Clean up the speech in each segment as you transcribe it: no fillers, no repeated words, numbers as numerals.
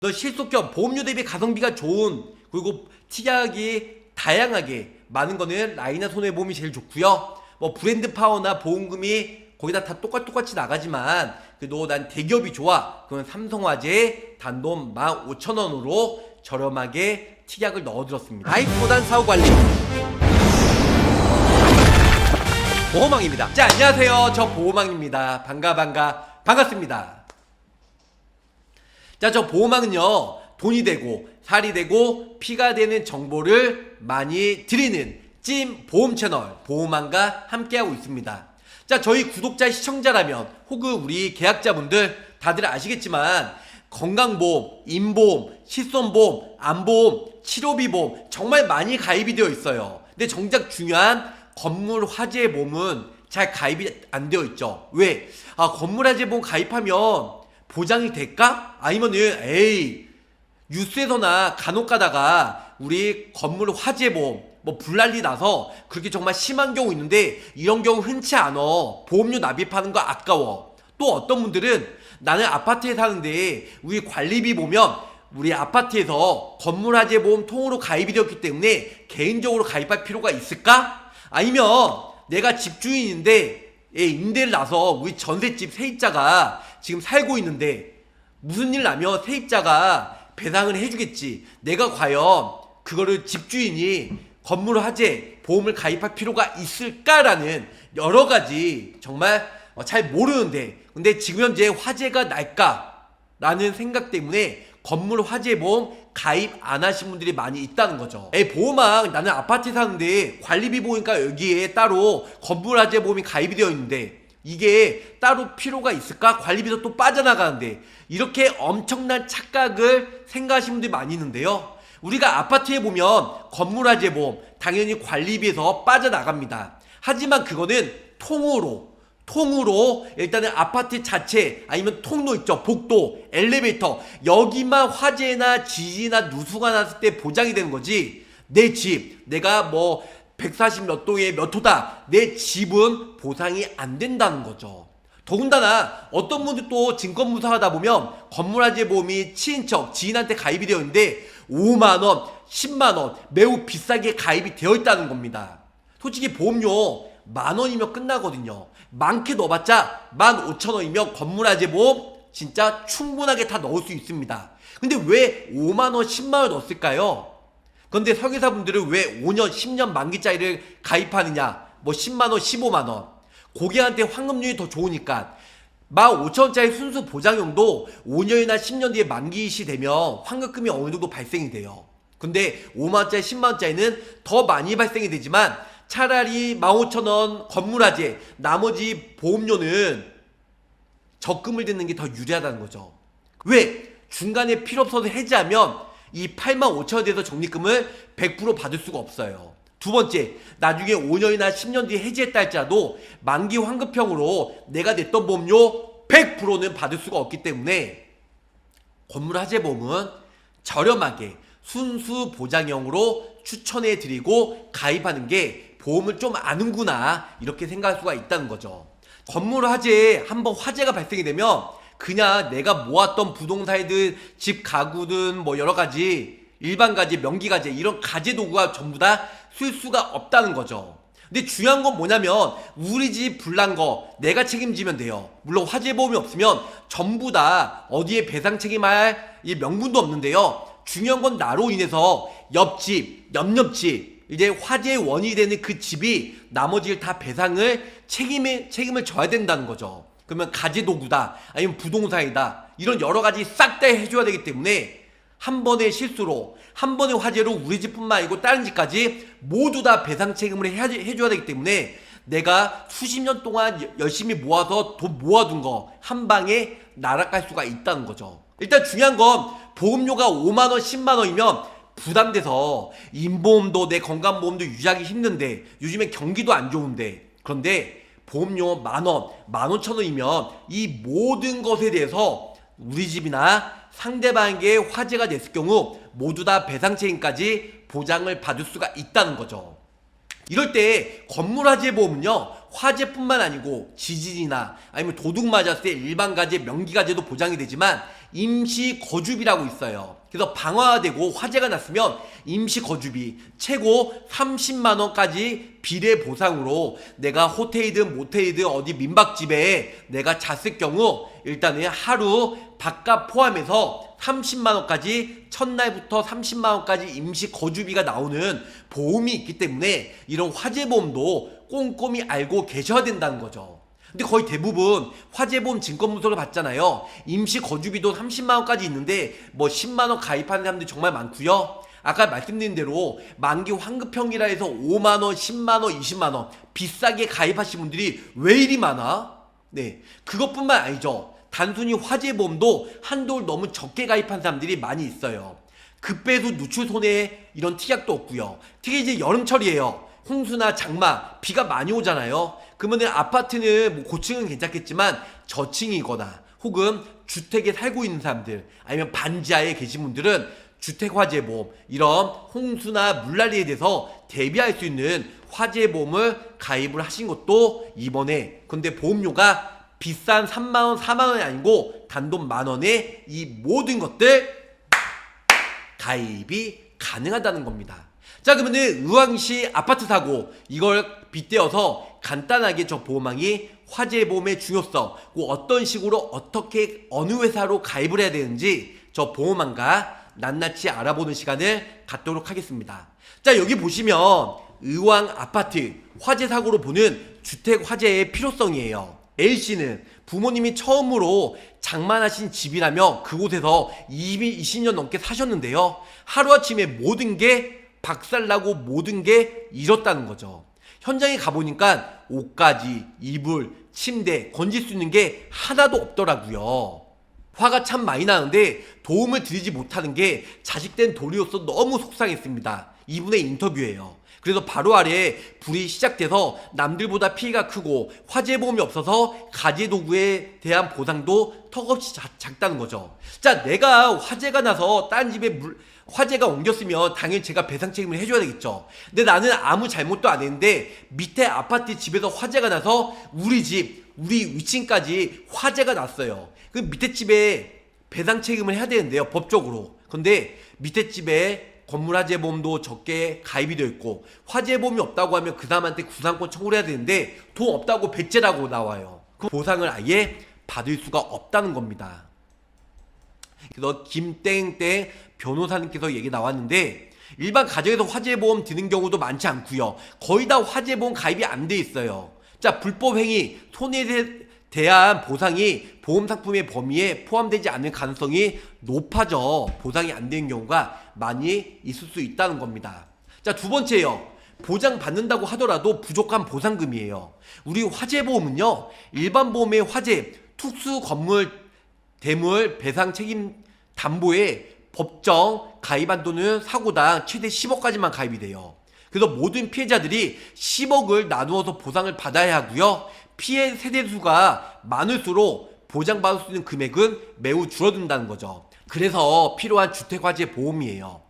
너 실속형 보험료 대비 가성비가 좋은 그리고 특약이 다양하게 많은 거는 라이나 손해보험이 제일 좋고요. 뭐 브랜드 파워나 보험금이 거기다 다 똑같이 나가지만 그래도 난 대기업이 좋아. 그러면 삼성화재 단돈 15,000원으로 저렴하게 특약을 넣어들었습니다. 라이프보단 사후관리 보험왕입니다. 자, 안녕하세요. 저 보험왕입니다. 반갑습니다. 자, 저 보험왕은요, 돈이 되고 살이 되고 피가 되는 정보를 많이 드리는 찐 보험 채널 보험왕과 함께하고 있습니다. 자, 저희 구독자 시청자라면 혹은 우리 계약자분들 다들 아시겠지만 건강보험, 인보험, 실손보험, 암보험, 치료비보험 정말 많이 가입이 되어 있어요. 근데 정작 중요한 건물 화재 보험은 잘 가입이 안 되어 있죠. 왜? 건물 화재 보험 가입하면 보장이 될까? 아니면은 에이 뉴스에서나 간혹 가다가 우리 건물 화재 보험 뭐 불난리 나서 그렇게 정말 심한 경우 있는데 이런 경우 흔치 않아. 보험료 납입하는 거 아까워. 또 어떤 분들은 나는 아파트에 사는데 우리 관리비 보면 우리 아파트에서 건물 화재 보험 통으로 가입이 되었기 때문에 개인적으로 가입할 필요가 있을까? 아니면 내가 집주인인데 임대를 나서 우리 전셋집 세입자가 지금 살고 있는데 무슨 일 나면 세입자가 배상을 해주겠지. 내가 과연 그거를 집주인이 건물 화재 보험을 가입할 필요가 있을까라는 여러 가지 정말 잘 모르는데 근데 지금 현재 화재가 날까라는 생각 때문에 건물 화재 보험 가입 안 하신 분들이 많이 있다는 거죠. 보험왕 나는 아파트에 사는데 관리비 보니까 여기에 따로 건물 화재 보험이 가입이 되어 있는데 이게 따로 필요가 있을까? 관리비도 또 빠져나가는데 이렇게 엄청난 착각을 생각하시는 분들이 많이 있는데요. 우리가 아파트에 보면 건물 화재 보험 당연히 관리비에서 빠져나갑니다. 하지만 그거는 통으로 일단은 아파트 자체 아니면 통로 있죠. 복도, 엘리베이터 여기만 화재나 지진이나 누수가 났을 때 보장이 되는 거지. 내 집, 내가 뭐 140 몇 동에 몇 호다 내 집은 보상이 안 된다는 거죠. 더군다나 어떤 분들 또 증권무사하다 보면 건물화재 보험이 친인척, 지인한테 가입이 되어 있는데 5만원, 10만원 매우 비싸게 가입이 되어 있다는 겁니다. 솔직히 보험료 만원이면 끝나거든요. 많게 넣어봤자 15,000원이면 건물화재 보험 진짜 충분하게 다 넣을 수 있습니다. 근데 왜 5만원, 10만원 넣었을까요? 그런데 설계사분들은 왜 5년, 10년 만기짜리를 가입하느냐? 뭐 10만원, 15만원. 고객한테 환급률이 더 좋으니까 15,000원짜리 순수 보장용도 5년이나 10년 뒤에 만기시 되면 환급금이 어느 정도 발생이 돼요. 근데 5만원짜리, 10만원짜리는 더 많이 발생이 되지만 차라리 15,000원 건물화재 나머지 보험료는 적금을 듣는 게 더 유리하다는 거죠. 왜? 중간에 필요 없어서 해지하면 이 85,000원에 대해서 적립금을 100% 받을 수가 없어요. 두 번째, 나중에 5년이나 10년 뒤에 해지했다 할지라도 만기 환급형으로 내가 냈던 보험료 100%는 받을 수가 없기 때문에 건물 화재 보험은 저렴하게 순수 보장형으로 추천해 드리고 가입하는 게 보험을 좀 아는구나 이렇게 생각할 수가 있다는 거죠. 건물 화재에 한번 화재가 발생이 되면 그냥 내가 모았던 부동산이든 집 가구든 뭐 여러 가지 일반 가재, 명기 가재 이런 가재 도구가 전부 다 쓸 수가 없다는 거죠. 근데 중요한 건 뭐냐면 우리 집 불난 거 내가 책임지면 돼요. 물론 화재 보험이 없으면 전부 다 어디에 배상 책임할 이 명분도 없는데요. 중요한 건 나로 인해서 옆집, 옆집 이제 화재의 원인이 되는 그 집이 나머지를 다 배상을 책임을 져야 된다는 거죠. 그러면 가재 도구다 아니면 부동산이다 이런 여러 가지 싹 다 해줘야 되기 때문에 한 번의 실수로 한 번의 화재로 우리 집뿐만 아니고 다른 집까지 모두 다 배상 책임을 해줘야 되기 때문에 내가 수십 년 동안 열심히 모아서 돈 모아둔 거 한 방에 날아갈 수가 있다는 거죠. 일단 중요한 건 보험료가 5만원 10만원이면 부담돼서 인보험도 내 건강보험도 유지하기 힘든데 요즘에 경기도 안 좋은데 그런데 보험료 만원, 15,000원이면 이 모든 것에 대해서 우리 집이나 상대방에게 화재가 됐을 경우 모두 다 배상 책임까지 보장을 받을 수가 있다는 거죠. 이럴 때 건물 화재 보험은요 화재뿐만 아니고 지진이나 아니면 도둑 맞았을 때 일반 가재, 명기 가재도 보장이 되지만 임시 거주비라고 있어요. 그래서 방화되고 화재가 났으면 임시 거주비 최고 30만 원까지 비례 보상으로 내가 호텔이든 모텔이든 어디 민박집에 내가 잤을 경우 일단은 하루 밥값 포함해서 30만 원까지 첫날부터 30만 원까지 임시 거주비가 나오는 보험이 있기 때문에 이런 화재보험도 꼼꼼히 알고 계셔야 된다는 거죠. 근데 거의 대부분 화재보험 증권문서를 받잖아요. 임시 거주비도 30만원까지 있는데 뭐 10만원 가입하는 사람들이 정말 많고요. 아까 말씀드린 대로 만기 환급형이라 해서 5만원, 10만원, 20만원 비싸게 가입하신 분들이 왜 이리 많아? 네, 그것뿐만 아니죠. 단순히 화재보험도 한도를 너무 적게 가입한 사람들이 많이 있어요. 급배수 누출 손해 이런 특약도 없고요. 특히 이제 여름철이에요. 홍수나 장마, 비가 많이 오잖아요. 그러면 아파트는 뭐 고층은 괜찮겠지만 저층이거나 혹은 주택에 살고 있는 사람들 아니면 반지하에 계신 분들은 주택화재보험 이런 홍수나 물난리에 대해서 대비할 수 있는 화재보험을 가입을 하신 것도 이번에 근데 보험료가 비싼 3만원, 4만원이 아니고 단돈 만원에 이 모든 것들 가입이 가능하다는 겁니다. 자, 그러면은 의왕시 아파트 사고 이걸 빗대어서 간단하게 저 보험왕이 화재보험의 중요성, 어떤 식으로 어떻게 어느 회사로 가입을 해야 되는지 저 보험왕과 낱낱이 알아보는 시간을 갖도록 하겠습니다. 자, 여기 보시면 의왕 아파트 화재 사고로 보는 주택 화재의 필요성이에요. A씨는 부모님이 처음으로 장만하신 집이라며 그곳에서 이미 20년 넘게 사셨는데요. 하루아침에 모든 게 박살나고 모든 게 잃었다는 거죠. 현장에 가보니까 옷가지, 이불, 침대 건질 수 있는 게 하나도 없더라고요. 화가 참 많이 나는데 도움을 드리지 못하는 게 자식된 도리로서 너무 속상했습니다. 이분의 인터뷰예요. 그래서 바로 아래에 불이 시작돼서 남들보다 피해가 크고 화재보험이 없어서 가재도구에 대한 보상도 턱없이 작다는 거죠. 자, 내가 화재가 나서 다른 집에 화재가 옮겼으면 당연히 제가 배상 책임을 해줘야 되겠죠. 근데 나는 아무 잘못도 안 했는데 밑에 아파트 집에서 화재가 나서 우리 집, 우리 위층까지 화재가 났어요. 그 밑에 집에 배상 책임을 해야 되는데요, 법적으로. 근데 밑에 집에 건물 화재보험도 적게 가입이 되어 있고 화재보험이 없다고 하면 그 사람한테 구상권 청구를 해야 되는데 돈 없다고 배째라고 나와요. 그 보상을 아예 받을 수가 없다는 겁니다. 그래서 김땡땡 변호사님께서 얘기 나왔는데 일반 가정에서 화재보험 드는 경우도 많지 않고요. 거의 다 화재보험 가입이 안 돼 있어요. 자, 불법행위, 손해에 대한 보상이 보험상품의 범위에 포함되지 않을 가능성이 높아져 보상이 안 되는 경우가 많이 있을 수 있다는 겁니다. 자, 두 번째요. 보장받는다고 하더라도 부족한 보상금이에요. 우리 화재보험은요, 일반 보험의 화재, 특수 건물, 대물, 배상 책임 담보에 법정 가입 한도는 사고당 최대 10억까지만 가입이 돼요. 그래서 모든 피해자들이 10억을 나누어서 보상을 받아야 하고요. 피해 세대수가 많을수록 보장받을 수 있는 금액은 매우 줄어든다는 거죠. 그래서 필요한 주택화재 보험이에요.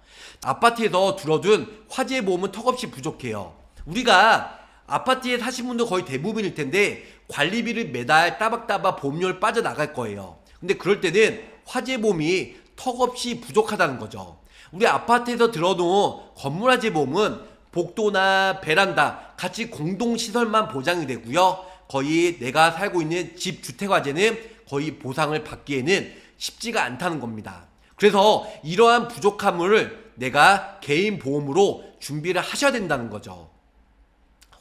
아파트에서 들어둔 화재보험은 턱없이 부족해요. 우리가 아파트에 사신 분들 거의 대부분일 텐데 관리비를 매달 따박따박 보험료를 빠져나갈 거예요. 근데 그럴 때는 화재보험이 턱없이 부족하다는 거죠. 우리 아파트에서 들어놓은 건물화재보험은 복도나 베란다 같이 공동시설만 보장이 되고요. 거의 내가 살고 있는 집 주택화재는 거의 보상을 받기에는 쉽지가 않다는 겁니다. 그래서 이러한 부족함을 내가 개인 보험으로 준비를 하셔야 된다는 거죠.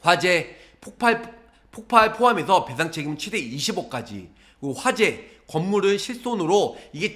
화재, 폭발 포함해서 배상 책임 최대 20억까지. 그리고 화재, 건물을 실손으로 이게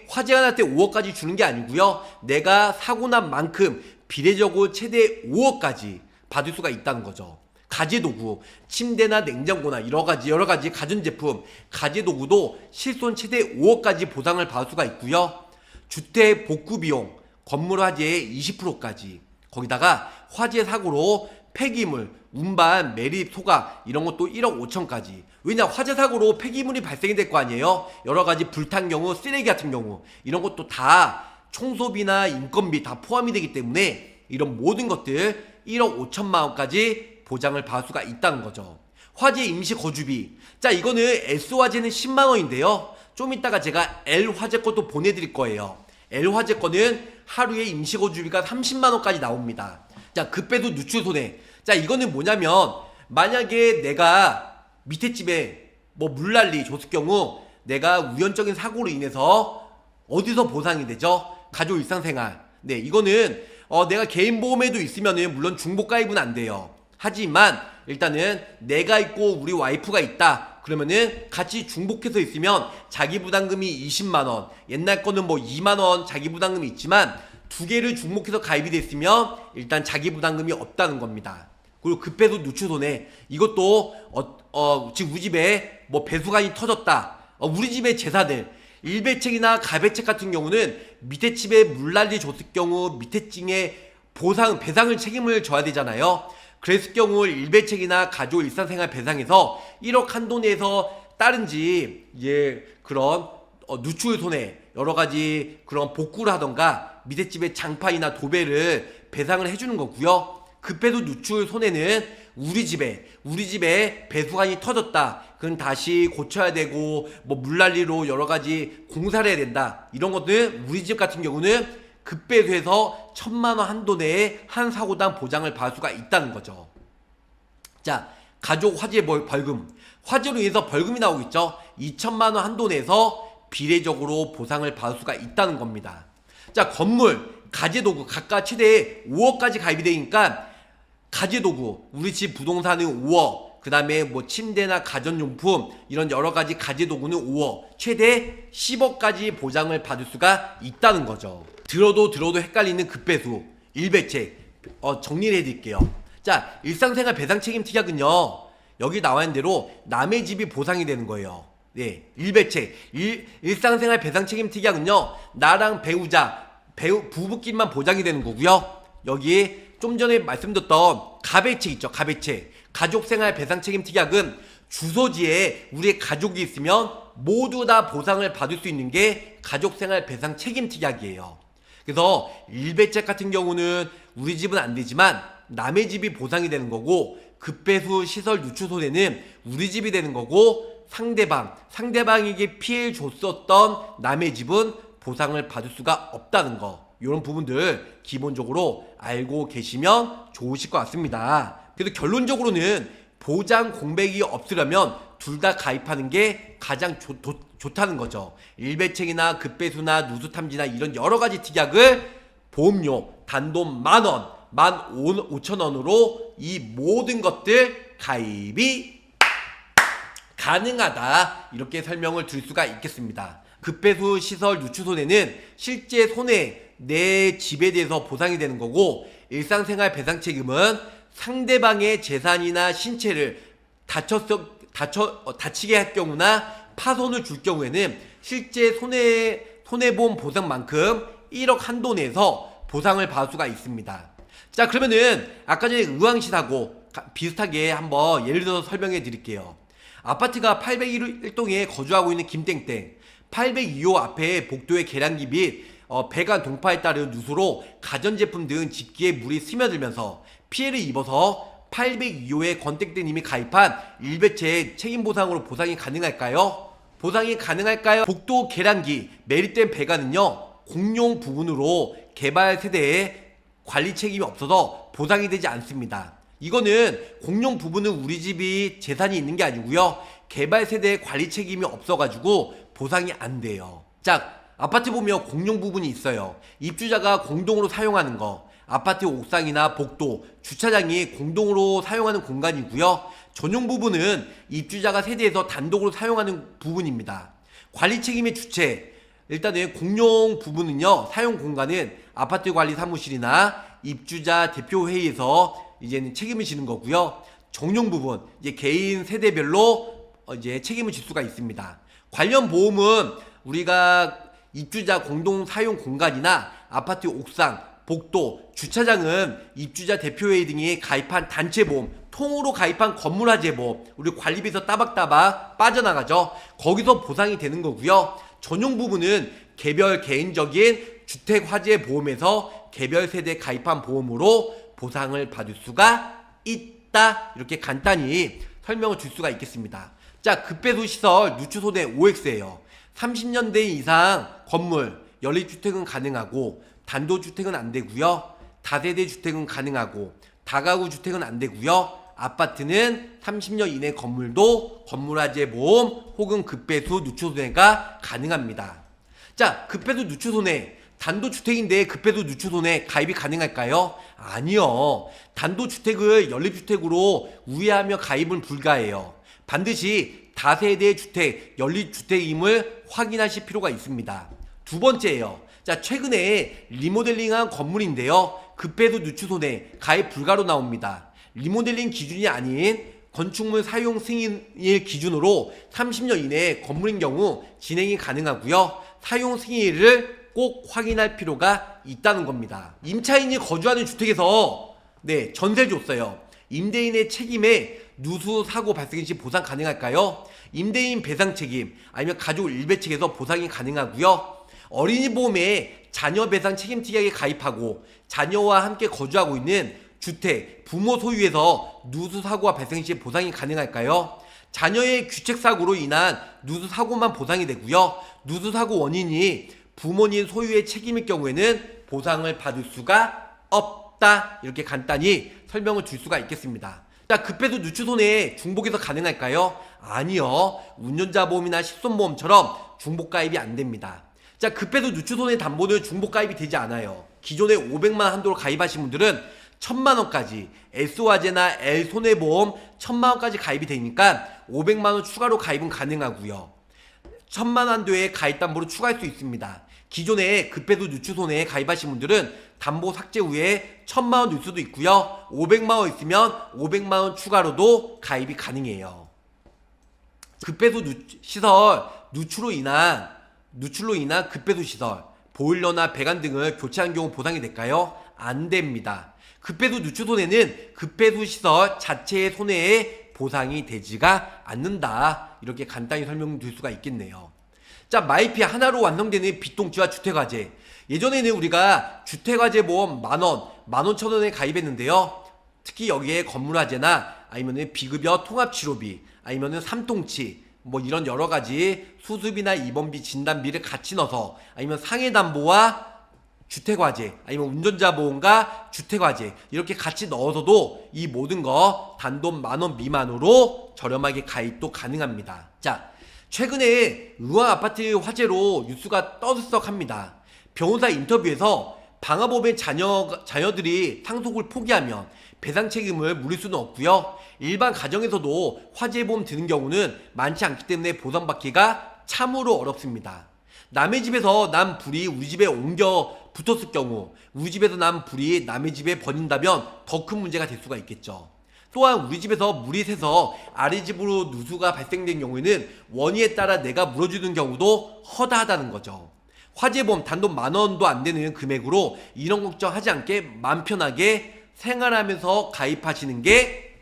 화재가 날 때 5억까지 주는 게 아니고요. 내가 사고 난 만큼 비례적으로 최대 5억까지 받을 수가 있다는 거죠. 가재도구, 침대나 냉장고나 여러 가지 가전제품, 가재도구도 실손 최대 5억까지 보상을 받을 수가 있고요. 주택 복구비용, 건물 화재의 20%까지. 거기다가 화재 사고로 폐기물, 운반, 매립, 소각 이런 것도 1억 5천까지. 왜냐, 화재 사고로 폐기물이 발생이 될 거 아니에요. 여러 가지 불탄 경우, 쓰레기 같은 경우 이런 것도 다 청소비나 인건비 다 포함이 되기 때문에 이런 모든 것들 1억 5천만 원까지 보장을 받을 수가 있다는 거죠. 화재 임시 거주비. 자, 이거는 S화재는 10만원인데요. 좀 이따가 제가 L화재 것도 보내드릴 거예요. L화재 거는 하루에 임시 거주비가 30만원까지 나옵니다. 자, 급배수 누출 손해. 자, 이거는 뭐냐면 만약에 내가 밑에 집에 뭐 물난리 줬을 경우 내가 우연적인 사고로 인해서 어디서 보상이 되죠? 가족 일상생활. 네, 이거는 내가 개인보험에도 있으면은 물론 중복가입은 안 돼요. 하지만 일단은 내가 있고 우리 와이프가 있다 그러면은 같이 중복해서 있으면 자기부담금이 20만원, 옛날 거는 뭐 2만원 자기부담금이 있지만 두 개를 중복해서 가입이 됐으면 일단 자기부담금이 없다는 겁니다. 그리고 급배수 누출 손해, 이것도 지금 우리 집에 뭐 배수관이 터졌다, 우리 집의 재산을 일배책이나 가배책 같은 경우는 밑에 집에 물난리 줬을 경우 밑에 층에 배상을 책임을 져야 되잖아요. 그랬을 경우 일배책이나 가족 일상생활 배상에서 1억 한도 내에서 따른지 그런 누출 손해 여러가지 그런 복구를 하던가 밑에 집에 장판이나 도배를 배상을 해주는 거고요. 급배수 누출 손해는 우리 집에 배수관이 터졌다, 그건 다시 고쳐야 되고 뭐 물난리로 여러가지 공사를 해야 된다, 이런 것들은 우리 집 같은 경우는 급배수에서 1000만원 한도 내에 한 사고당 보장을 받을 수가 있다는 거죠. 자, 가족 화재 벌금. 화재로 인해서 벌금이 나오겠죠. 2000만원 한도 내에서 비례적으로 보상을 받을 수가 있다는 겁니다. 자, 건물, 가재도구 각각 최대 5억까지 가입이 되니까 가재도구, 우리 집 부동산은 5억, 그 다음에 뭐 침대나 가전용품 이런 여러가지 가재도구는 5억, 최대 10억까지 보장을 받을 수가 있다는 거죠. 들어도 헷갈리는 급배수, 일배책 정리를 해드릴게요. 자, 일상생활 배상책임 특약은요, 여기 나와 있는 대로 남의 집이 보상이 되는 거예요. 네, 일배책, 일상생활 배상책임 특약은요, 나랑 부부끼리만 보장이 되는 거고요. 여기 좀 전에 말씀드렸던 가배책 있죠, 가배책. 가족생활 배상책임 특약은 주소지에 우리의 가족이 있으면 모두 다 보상을 받을 수 있는 게 가족생활 배상책임 특약이에요. 그래서 일배책 같은 경우는 우리 집은 안 되지만 남의 집이 보상이 되는 거고, 급배수 시설 누출 손해는 우리 집이 되는 거고, 상대방에게 피해를 줬었던 남의 집은 보상을 받을 수가 없다는 거, 이런 부분들 기본적으로 알고 계시면 좋으실 것 같습니다. 그래서 결론적으로는 보장 공백이 없으려면 둘 다 가입하는 게 가장 좋다는 거죠. 일배책이나 급배수나 누수탐지나 이런 여러가지 특약을 보험료 단돈 만원, 15,000원으로 이 모든 것들 가입이 가능하다, 이렇게 설명을 드릴 수가 있겠습니다. 급배수 시설 누출 손해는 실제 손해, 내 집에 대해서 보상이 되는 거고, 일상생활 배상 책임은 상대방의 재산이나 신체를 다치게 할 경우나 파손을 줄 경우에는 실제 손해보험 보상만큼 1억 한도 내에서 보상을 받을 수가 있습니다. 자, 그러면은 아까 전에 의왕시사고 비슷하게 한번 예를 들어서 설명해 드릴게요. 아파트가 801동에 거주하고 있는 김땡땡, 802호 앞에 복도의 계량기 및 배관 동파에 따른 누수로 가전제품 등 집기에 물이 스며들면서 피해를 입어서 802호의 권땡땡님이 가입한 일배책 책임보상으로 보상이 가능할까요? 보상이 가능할까요? 복도 계량기, 매립된 배관은요, 공용 부분으로 개발 세대에 관리 책임이 없어서 보상이 되지 않습니다. 이거는 공용 부분은 우리 집이 재산이 있는 게 아니고요, 개발 세대에 관리 책임이 없어가지고 보상이 안 돼요. 자, 아파트 보면 공용 부분이 있어요. 입주자가 공동으로 사용하는 거, 아파트 옥상이나 복도, 주차장이 공동으로 사용하는 공간이고요. 전용 부분은 입주자가 세대에서 단독으로 사용하는 부분입니다. 관리 책임의 주체, 일단은 공용 부분은요, 사용 공간은 아파트 관리 사무실이나 입주자 대표회의에서 이제는 책임을 지는 거고요. 정용 부분, 이제 개인 세대별로 이제 책임을 질 수가 있습니다. 관련 보험은 우리가 입주자 공동 사용 공간이나 아파트 옥상, 복도, 주차장은 입주자 대표회의 등이 가입한 단체보험, 통으로 가입한 건물화재보험, 우리 관리비에서 따박따박 빠져나가죠. 거기서 보상이 되는 거고요. 전용 부분은 개별 개인적인 주택화재보험에서 개별 세대 가입한 보험으로 보상을 받을 수가 있다, 이렇게 간단히 설명을 줄 수가 있겠습니다. 자, 급배수 시설 누추손해 OX예요. 30년대 이상 건물 연립주택은 가능하고 단독주택은 안 되고요. 다세대 주택은 가능하고 다가구 주택은 안 되고요. 아파트는 30년 이내 건물도 건물화재 보험 혹은 급배수 누추손해가 가능합니다. 자, 급배수 누추손해 단독주택인데 급배수 누추손해 가입이 가능할까요? 아니요. 단독주택을 연립주택으로 우회하며 가입은 불가해요. 반드시 다세대 주택, 연립주택임을 확인하실 필요가 있습니다. 두 번째예요. 자, 최근에 리모델링한 건물인데요. 급배수 누추손해 가입 불가로 나옵니다. 리모델링 기준이 아닌 건축물 사용 승인일 기준으로 30년 이내 건물인 경우 진행이 가능하고요. 사용 승인일을 꼭 확인할 필요가 있다는 겁니다. 임차인이 거주하는 주택에서 전세를 줬어요. 임대인의 책임에 누수 사고 발생 시 보상 가능할까요? 임대인 배상 책임 아니면 가족 일배 측에서 보상이 가능하고요. 어린이 보험에 자녀 배상 책임특약에 가입하고 자녀와 함께 거주하고 있는 주택 부모 소유에서 누수 사고가 발생 시 보상이 가능할까요? 자녀의 규책 사고로 인한 누수 사고만 보상이 되고요. 누수 사고 원인이 부모님 소유의 책임일 경우에는 보상을 받을 수가 없다. 이렇게 간단히 설명을 줄 수가 있겠습니다. 자, 급배수 누추손해 중복해서 가능할까요? 아니요. 운전자 보험이나 실손보험처럼 중복 가입이 안 됩니다. 자, 급배수 누추손해 담보는 중복 가입이 되지 않아요. 기존에 500만 한도로 가입하신 분들은 1000만원까지 S화재나 L손해보험 1000만원까지 가입이 되니까 500만원 추가로 가입은 가능하고요. 1000만 한도에 가입 담보로 추가할 수 있습니다. 기존에 급배수 누추손해에 가입하신 분들은 담보 삭제 후에 1000만원 넣을 수도 있고요. 500만원 있으면 500만원 추가로도 가입이 가능해요. 급배수 시설 누출로 인한 급배수 시설 보일러나 배관 등을 교체한 경우 보상이 될까요? 안 됩니다. 급배수 누추손해는 급배수 시설 자체의 손해에 보상이 되지가 않는다. 이렇게 간단히 설명드릴 수가 있겠네요. 자, 마이피 하나로 완성되는 빚동치와 주택화재. 예전에는 우리가 주택화재 보험 만원, 11,000원에 가입했는데요. 특히 여기에 건물화재나 아니면은 비급여 통합치료비, 아니면은 삼통치, 뭐 이런 여러가지 수습이나 입원비, 진단비를 같이 넣어서 아니면 상해담보와 주택화재, 아니면 운전자 보험과 주택화재 이렇게 같이 넣어서도 이 모든 거 단돈 만원 미만으로 저렴하게 가입도 가능합니다. 자, 최근에 의왕아파트 화재로 뉴스가 떠들썩합니다. 변호사 인터뷰에서 방화범의 자녀들이 상속을 포기하면 배상 책임을 물을 수는 없고요. 일반 가정에서도 화재보험 드는 경우는 많지 않기 때문에 보상받기가 참으로 어렵습니다. 남의 집에서 난 불이 우리 집에 옮겨 붙었을 경우 우리 집에서 난 불이 남의 집에 번진다면 더 큰 문제가 될 수가 있겠죠. 또한 우리 집에서 물이 새서 아래 집으로 누수가 발생된 경우에는 원인에 따라 내가 물어주는 경우도 허다하다는 거죠. 화재보험 단돈 만원도 안 되는 금액으로 이런 걱정하지 않게 맘 편하게 생활하면서 가입하시는 게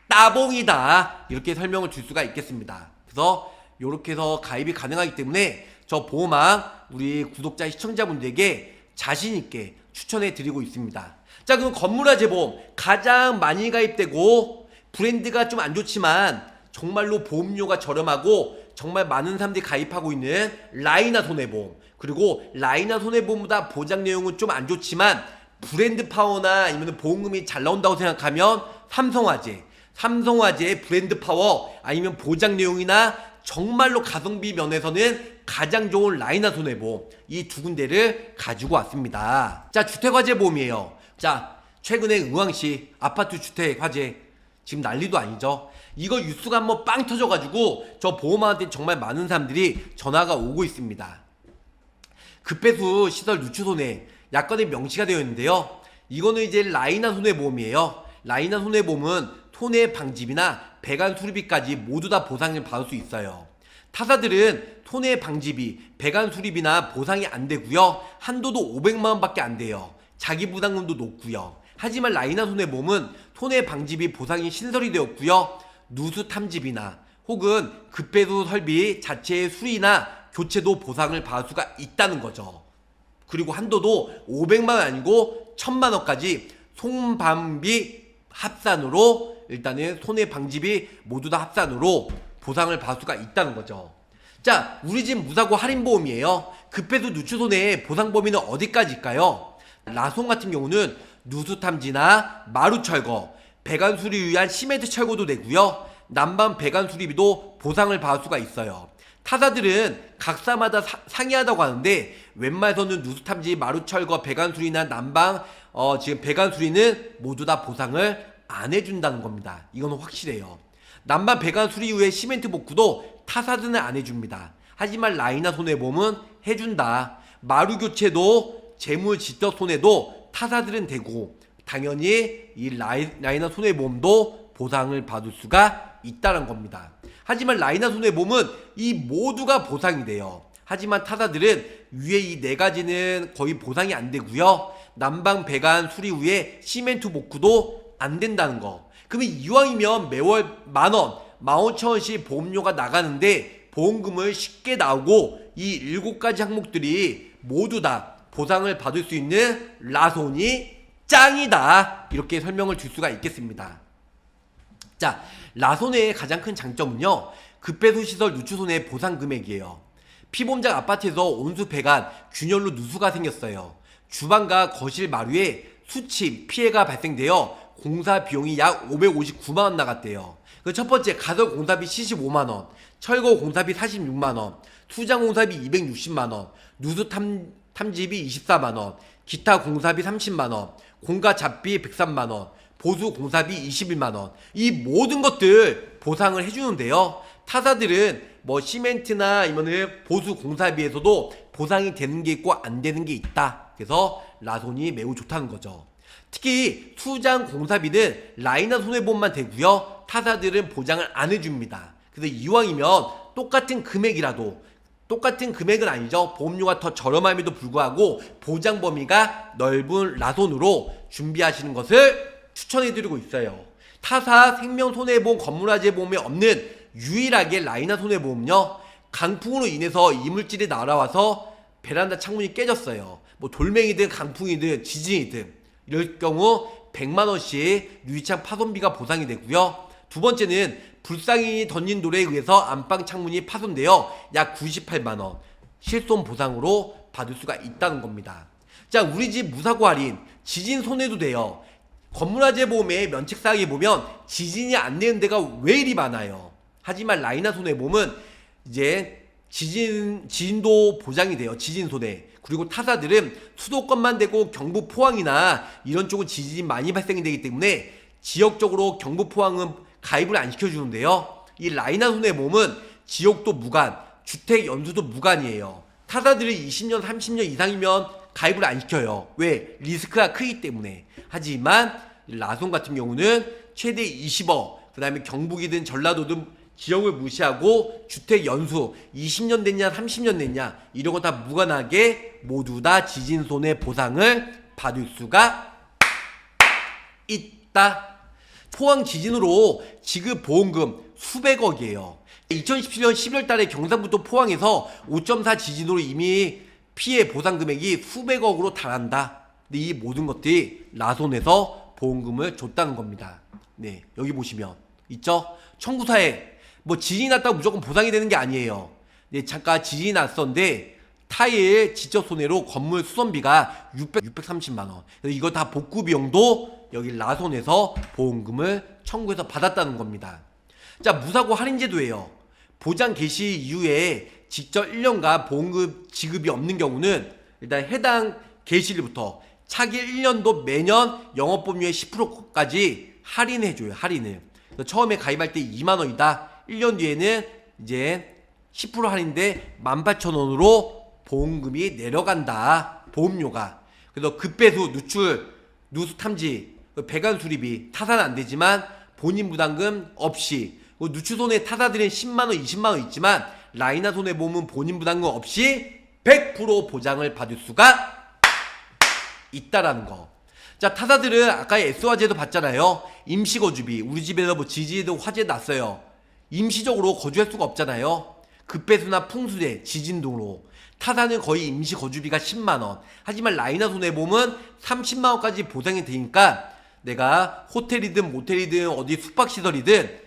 따봉이다. 이렇게 설명을 줄 수가 있겠습니다. 그래서 이렇게 해서 가입이 가능하기 때문에 저 보험왕 우리 구독자 시청자분들에게 자신있게 추천해 드리고 있습니다. 자, 그럼 건물화재 보험 가장 많이 가입되고 브랜드가 좀 안 좋지만 정말로 보험료가 저렴하고 정말 많은 사람들이 가입하고 있는 라이나 손해보험, 그리고 라이나 손해보험보다 보장 내용은 좀 안 좋지만 브랜드 파워나 아니면 보험금이 잘 나온다고 생각하면 삼성화재 브랜드 파워 아니면 보장 내용이나 정말로 가성비 면에서는 가장 좋은 라이나 손해보험 이 두 군데를 가지고 왔습니다. 자, 주택화재 보험이에요. 자, 최근에 의왕시 아파트 주택 화재 지금 난리도 아니죠. 이거 뉴스가 한번 빵 터져가지고 저 보험한테 정말 많은 사람들이 전화가 오고 있습니다. 급배수 시설 누추손해 약관에 명시가 되어 있는데요. 이거는 이제 라이나 손해보험이에요. 라이나 손해보험은 손해 방지비나 배관 수리비까지 모두 다 보상을 받을 수 있어요. 타사들은 손해 방지비, 배관 수리비나 보상이 안 되고요. 한도도 500만원 밖에 안 돼요. 자기 부담금도 높고요. 하지만 라이나 손해보험은 손해 방지비 보상이 신설이 되었고요. 누수 탐지비나 혹은 급배수 설비 자체의 수리나 교체도 보상을 받을 수가 있다는 거죠. 그리고 한도도 500만원 아니고 1000만원까지 손방비 합산으로 일단은 손해 방지비 모두 다 합산으로 보상을 받을 수가 있다는 거죠. 자, 우리 집 무사고 할인보험이에요. 급배수 누추 손해 보상 범위는 어디까지일까요? 라손 같은 경우는 누수탐지나 마루철거, 배관 수리 위한 시멘트 철거도 되고요. 난방 배관 수리비도 보상을 받을 수가 있어요. 타사들은 각사마다 상이하다고 하는데 웬만해서는 누수탐지, 마루철거, 배관 수리나 난방 지금 배관 수리는 모두 다 보상을 안 해준다는 겁니다. 이건 확실해요. 난방 배관 수리 후에 시멘트 복구도 타사들은 안 해줍니다. 하지만 라이나 손해보험은 해준다. 마루 교체도 재물 지적 손해도 타사들은 되고 당연히 이 라이나 손해보험도 보상을 받을 수가 있다는 겁니다. 하지만 라이나 손해보험은 이 모두가 보상이 돼요. 하지만 타사들은 위에 이 네 가지는 거의 보상이 안 되고요. 난방 배관 수리 후에 시멘트 복구도 안 된다는 거. 그러면 이왕이면 매월 만원, 15,000원씩 보험료가 나가는데 보험금을 쉽게 나오고 이 7가지 항목들이 모두 다 보상을 받을 수 있는 라손이 짱이다. 이렇게 설명을 줄 수가 있겠습니다. 자, 라손의 가장 큰 장점은요. 급배수 시설 누추손해 보상 금액이에요. 피보험장 아파트에서 온수 배관, 균열로 누수가 생겼어요. 주방과 거실 마루에 수침, 피해가 발생되어 공사 비용이 약 559만원 나갔대요. 그 첫 번째 가설 공사비 75만원, 철거 공사비 46만원, 수장 공사비 260만원, 누수 탐지비 24만원, 기타 공사비 30만원, 공가 잡비 103만원, 보수 공사비 21만원. 이 모든 것들 보상을 해주는데요. 타사들은 뭐 시멘트나 아니면은 보수 공사비에서도 보상이 되는 게 있고 안 되는 게 있다. 그래서 라손이 매우 좋다는 거죠. 특히 수장 공사비는 라이나 손해보험만 되고요. 타사들은 보장을 안 해줍니다. 그래서 이왕이면 똑같은 금액이라도, 똑같은 금액은 아니죠. 보험료가 더 저렴함에도 불구하고 보장 범위가 넓은 라손으로 준비하시는 것을 추천해드리고 있어요. 타사 생명손해보험, 건물화재보험에 없는 유일하게 라이나 손해보험요. 강풍으로 인해서 이물질이 날아와서 베란다 창문이 깨졌어요. 뭐 돌멩이든 강풍이든 지진이든 이럴 경우 100만원씩 유리창 파손비가 보상이 되고요. 두 번째는 불상이 던진 돌에 의해서 안방 창문이 파손되어 약 98만원 실손 보상으로 받을 수가 있다는 겁니다. 자, 우리 집 무사고 할인 지진 손해도 돼요. 건물화재 보험의 면책사항에 보면 지진이 안 되는 데가 왜 이리 많아요. 하지만 라이나 손해보험은 이제 지진도 보장이 돼요. 지진 손해. 그리고 타사들은 수도권만 되고 경북 포항이나 이런 쪽은 지진이 많이 발생이 되기 때문에 지역적으로 경북 포항은 가입을 안 시켜주는데요. 이 라이나 손해보험은 지역도 무관, 주택 연수도 무관이에요. 타사들이 20년, 30년 이상이면 가입을 안 시켜요. 왜? 리스크가 크기 때문에. 하지만 라손 같은 경우는 최대 20억, 그 다음에 경북이든 전라도든 지역을 무시하고 주택 연수 20년 됐냐 30년 됐냐 이런 거 다 무관하게 모두 다 지진 손해 보상을 받을 수가 있다. 포항 지진으로 지급 보험금 수백억이에요. 2017년 11월 달에 경상북도 포항에서 5.4 지진으로 이미 피해 보상 금액이 수백억으로 달한다. 근데 이 모든 것들이 라손에서 보험금을 줬다는 겁니다. 네, 여기 보시면 있죠? 청구사에 뭐 지진이 났다고 무조건 보상이 되는 게 아니에요. 네, 잠깐 지진이 났었는데 타일 지적 손해로 건물 수선비가 630만 원. 그래서 이거 다 복구 비용도 여기 라손에서 보험금을 청구해서 받았다는 겁니다. 자, 무사고 할인 제도예요. 보장 개시 이후에 직접 1년간 보험금 지급이 없는 경우는 일단 해당 개시일부터 차기 1년도 매년 영업보험료의 10%까지 할인해줘요. 할인을. 처음에 가입할 때 2만원이다. 1년 뒤에는 이제 10% 할인돼 18,000원으로 보험금이 내려간다. 보험료가. 그래서 급배수, 누출, 누수 탐지, 배관 수리비, 타사는 안 되지만 본인 부담금 없이, 누출 손해 타사들은 10만원, 20만원 있지만 라이나 손해보험은 본인 부담금 없이 100% 보장을 받을 수가 있다라는 거. 자, 타사들은 아까 S화재도 봤잖아요. 임시거주비. 우리 집에서 뭐 지진도 화재 났어요. 임시적으로 거주할 수가 없잖아요. 급배수나 풍수재, 지진 등으로. 타사는 거의 임시거주비가 10만원. 하지만 라이나 손해보험은 30만원까지 보상이 되니까 내가 호텔이든 모텔이든 어디 숙박시설이든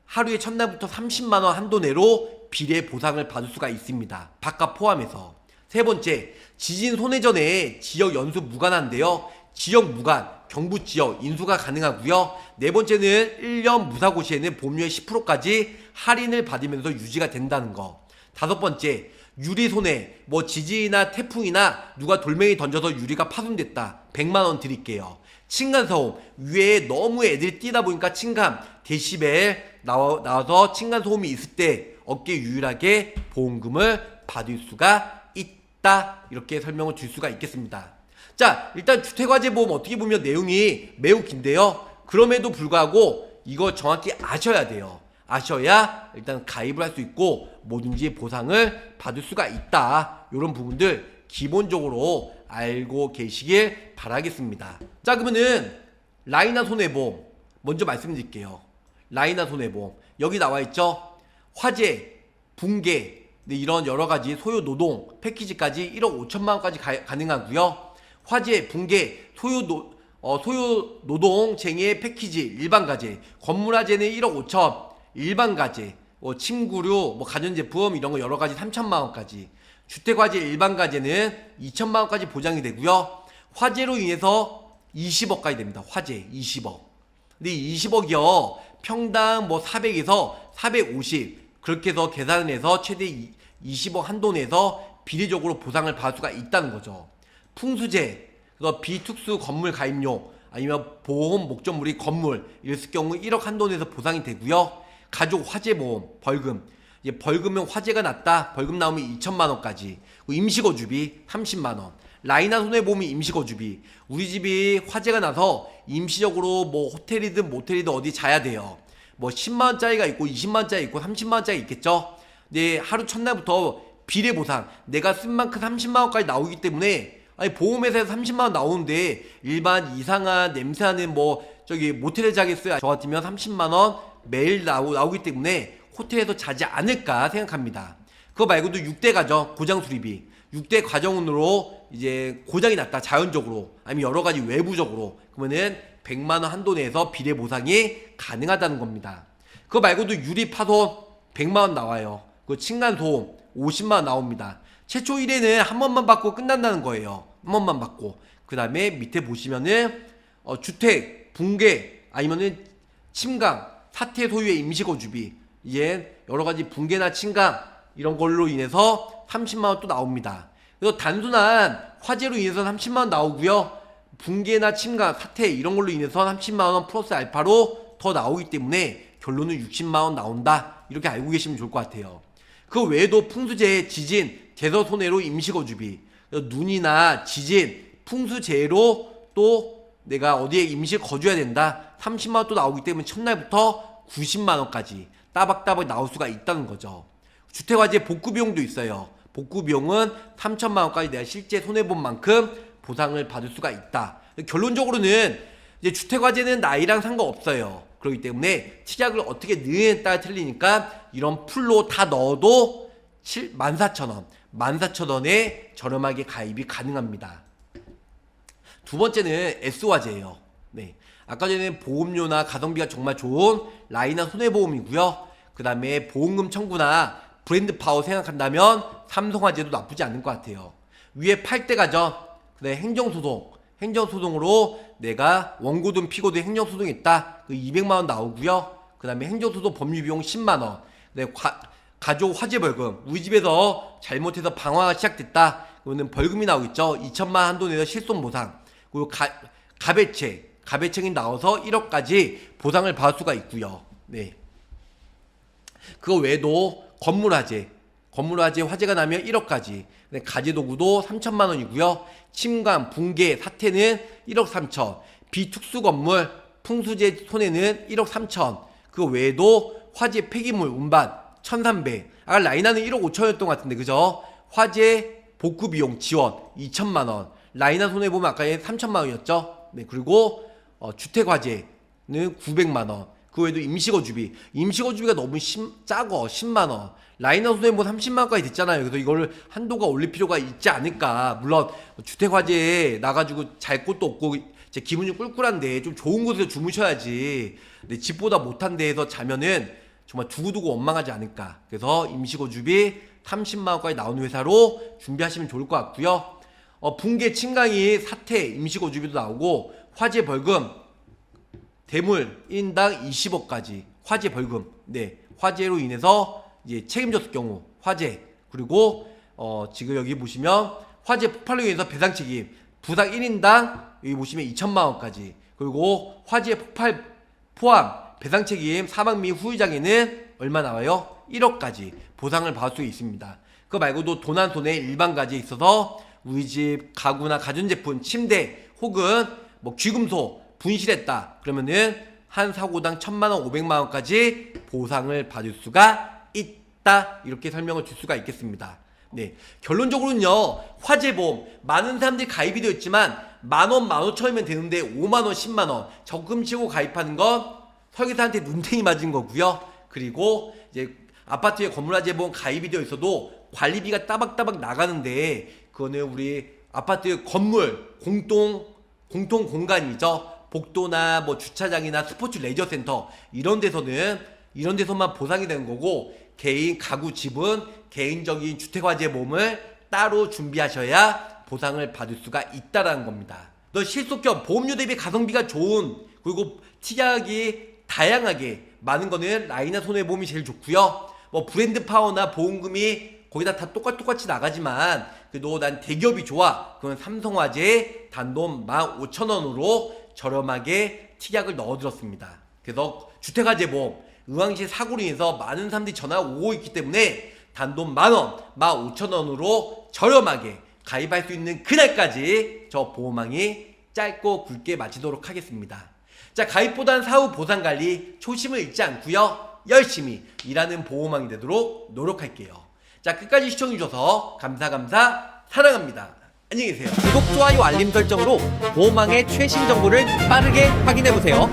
하루에 첫날부터 30만원 한도 내로 비례 보상을 받을 수가 있습니다. 밥값 포함해서. 세 번째, 지진 손해 전에 지역 연수 무관한데요. 지역 무관, 경부 지역 인수가 가능하고요. 네 번째는 1년 무사고 시에는 보험료의 10%까지 할인을 받으면서 유지가 된다는 거. 다섯 번째, 유리 손해, 뭐 지진이나 태풍이나 누가 돌멩이 던져서 유리가 파손됐다. 100만원 드릴게요. 층간소음, 위에 너무 애들이 뛰다 보니까 층간, 데시벨 나와서 층간소음이 있을 때 어깨 유일하게 보험금을 받을 수가 있다. 이렇게 설명을 줄 수가 있겠습니다. 자, 일단 주택화재보험 어떻게 보면 내용이 매우 긴데요. 그럼에도 불구하고 이거 정확히 아셔야 돼요. 아셔야 일단 가입을 할 수 있고 뭐든지 보상을 받을 수가 있다. 이런 부분들 기본적으로 알고 계시길 바라겠습니다. 자, 그러면은 라이나 손해보험 먼저 말씀드릴게요. 라이나 손해보험 여기 나와있죠. 화재, 붕괴 이런 여러가지 소요 노동 패키지까지 1억 5천만원까지 가능하고요. 화재, 붕괴, 소요 노동쟁의 패키지 일반가제, 건물화재는 1억 5천, 일반가제, 침구류, 가전제품 이런 거 여러가지 3천만원까지, 주택화재 일반가제는 2천만원까지 보장이 되고요. 화재로 인해서 20억까지 됩니다. 화재 20억. 근데 20억이요 평당 400에서 450 그렇게 해서 계산을 해서 최대 20억 한도 내서 비례적으로 보상을 받을 수가 있다는 거죠. 풍수재, 비특수 건물 가입료 아니면 보험 목적물이 건물 이랬을 경우 1억 한도 내서 보상이 되고요. 가족 화재보험 벌금, 이제 벌금은 화재가 났다 벌금 나오면 2천만원까지, 임시거주비 30만원, 라이나 손해보험이 임시거주비, 우리 집이 화재가 나서 임시적으로 호텔이든 모텔이든 어디 자야 돼요. 10만원짜리가 있고 20만원짜리 있고 30만원짜리 있겠죠. 근데 하루 첫날부터 비례보상 내가 쓴 만큼 30만원까지 나오기 때문에, 아니 보험회사에서 30만원 나오는데 일반 이상한 냄새나는 모텔에 자겠어요. 저 같으면 30만원 매일 나오기 때문에 호텔에서 자지 않을까 생각합니다. 그거 말고도 6대 가정 고장 수리비, 6대 가정으로 이제 고장이 났다 자연적으로 아니면 여러가지 외부적으로, 그러면은 100만원 한도 내에서 비례 보상이 가능하다는 겁니다. 그거 말고도 유리 파손 100만원 나와요. 그 층간소음 50만원 나옵니다. 최초 1회는 한 번만 받고 끝난다는 거예요. 한 번만 받고. 그 다음에 밑에 보시면은 주택, 붕괴 아니면은 침강, 사태 소유의 임시거주비, 이제 여러가지 붕괴나 침강 이런 걸로 인해서 30만원 또 나옵니다. 그래서 단순한 화재로 인해서 30만원 나오고요. 붕괴나 침강, 사태 이런 걸로 인해서 30만원 플러스 알파로 더 나오기 때문에 결론은 60만원 나온다. 이렇게 알고 계시면 좋을 것 같아요. 그 외에도 풍수재해, 지진, 제서 손해로 임시거주비, 눈이나 지진, 풍수재해로 또 내가 어디에 임시 거주해야 된다. 30만원 또 나오기 때문에 첫날부터 90만원까지 따박따박 나올 수가 있다는 거죠. 주택화재 복구비용도 있어요. 복구비용은 3천만원까지 내가 실제 손해본 만큼 보상을 받을 수가 있다. 결론적으로는 이제 주택화재는 나이랑 상관없어요. 그렇기 때문에 치약을 어떻게 넣느냐에 따라 틀리니까 이런 풀로 다 넣어도 14,000원, 14,000원에 저렴하게 가입이 가능합니다. 두 번째는 S화재예요. 네. 아까 전에 보험료나 가성비가 정말 좋은 라이나 손해보험이고요. 그 다음에 보험금 청구나 브랜드 파워 생각한다면 삼성화재도 나쁘지 않은 것 같아요. 위에 8대 가정, 그다음에 행정소송으로 내가 원고든 피고든 행정소송이 있다. 그 200만원 나오고요. 그 다음에 행정소송 법률비용 10만원. 그다음에 가족 화재벌금, 우리 집에서 잘못해서 방화가 시작됐다. 그러면 벌금이 나오겠죠. 2천만 한도 내에서 실손보상. 그리고 가배책이 나와서 1억까지 보상을 받을 수가 있고요. 네. 그거 외에도 건물화재 화재가 나면 1억까지, 가재도구도 3천만원이고요. 침강, 붕괴, 사태는 1억 3천, 비특수건물, 풍수재 손해는 1억 3천, 그 외에도 화재 폐기물 운반 1,300, 아까 라이나는 1억 5천이었던 것 같은데 그죠? 화재 복구비용 지원 2천만원, 라이나 손해보면 아까 3천만원이었죠? 네, 그리고 주택화재는 900만원, 그 외에도 임시거주비가 너무 작어 10만원, 라이나 손해보면 30만원까지 됐잖아요. 그래서 이거를 한도가 올릴 필요가 있지 않을까. 물론 주택화재에 나가지고 잘 곳도 없고 제 기분 좀 꿀꿀한데 좀 좋은 곳에서 주무셔야지. 내 집보다 못한 데에서 자면은 정말 두고두고 원망하지 않을까. 그래서 임시거주비 30만원까지 나오는 회사로 준비하시면 좋을 것 같고요. 붕괴, 침강이, 사태, 임시거주비도 나오고 화재 벌금, 대물 1인당 20억까지 화재 벌금. 네, 화재로 인해서 이제 책임졌을 경우 화재, 그리고 지금 여기 보시면 화재 폭발로 인해서 배상 책임, 부상 1인당 여기 보시면 2천만원까지, 그리고 화재 폭발 포함 배상 책임 사망 및 후유장애는 얼마 나와요? 1억까지 보상을 받을 수 있습니다. 그거 말고도 도난손해 일반가지에 있어서 우리 집 가구나 가전제품, 침대 혹은 뭐 귀금속 분실했다 그러면은 한 사고당 1,000만원, 500만원까지 보상을 받을 수가 있다. 이렇게 설명을 줄 수가 있겠습니다. 네, 결론적으로는요, 화재보험 많은 사람들이 가입이 되어 있지만 만원, 15,000원이면 되는데 5만원, 10만원 적금 치고 가입하는 건 설계사한테 눈탱이 맞은 거고요. 그리고 이제 아파트에 건물화재보험 가입이 되어 있어도 관리비가 따박따박 나가는데, 그거는 우리 아파트 건물 공통 공간이죠. 복도나 뭐 주차장이나 스포츠 레저센터 이런 데서만 보상이 되는 거고, 개인 가구 집은 개인적인 주택화재보험을 따로 준비하셔야 보상을 받을 수가 있다라는 겁니다. 너 실속형 보험료 대비 가성비가 좋은, 그리고 특약이 다양하게 많은 거는 라이나 손해보험이 제일 좋고요. 뭐 브랜드 파워나 보험금이 거기다 다 똑같이 나가지만 그래도 난 대기업이 좋아, 그건 삼성화재 단돈 15,000원으로 저렴하게 특약을 넣어들었습니다. 그래서 주택화재보험 의왕시 사고로 인해서 많은 사람들이 전화 오고 있기 때문에 단돈 만원, 15,000원으로 저렴하게 가입할 수 있는 그날까지 저 보험왕이 짧고 굵게 마치도록 하겠습니다. 자, 가입보단 사후 보상관리 초심을 잃지 않고요, 열심히 일하는 보험왕이 되도록 노력할게요. 자, 끝까지 시청해주셔서 감사 사랑합니다. 안녕히 계세요. 구독, 좋아요, 알림 설정으로 보험왕의 최신 정보를 빠르게 확인해보세요.